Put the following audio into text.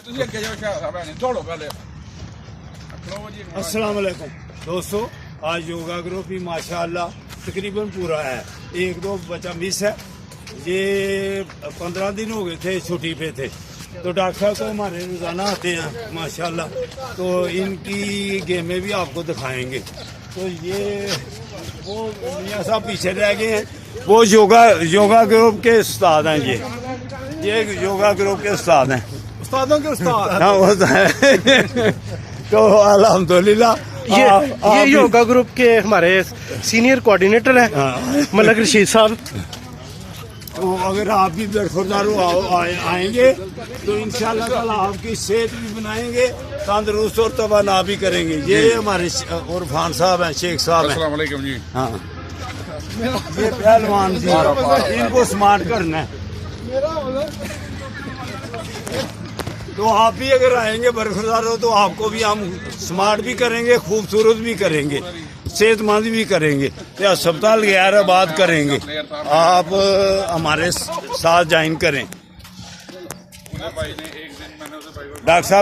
अस्सलाम वालेकुम दोस्तों, आज योगा ग्रुप भी माशाअल्लाह तकरीबन पूरा है। एक दो बच्चा मिस है। ये 15 दिन हो गए थे, छुट्टी पे थे, तो डॉक्टर साहब तो हमारे रोजाना आते हैं माशाअल्लाह। तो इनकी गेमें भी आपको दिखाएंगे। तो ये वो मियाँ साहब पीछे रह गए हैं, वो योगा ग्रुप के उस्ताद हैं। ये योगा ग्रुप के उस्ताद हैं, उस्तादों के उस्ताद। हाँ वो तो है। तो अल्हम्दुलिल्लाह ये योगा ग्रुप के हमारे सीनियर कोऑर्डिनेटर हैं मलक रशीद साहब। तो अगर आप भी बरखुरदार आएंगे तो इंशाल्लाह ताला आपकी सेहत भी बनाएंगे, तंदुरुस्त और तवाना भी करेंगे। ये हमारे उरफान साहब हैं, शेख साहब हैं। अस्सलाम वालेकुम जी। हाँ, ये पहलवान जी, इनको स्मार्ट करना है। तो आप भी अगर आएंगे बरखुरदार हो तो आपको भी हम स्मार्ट भी करेंगे, खूबसूरत भी करेंगे, सेहतमंद भी करेंगे, तो अस्पताल गैराबाद करेंगे। आप हमारे साथ ज्वाइन करें। डॉक्टर साहब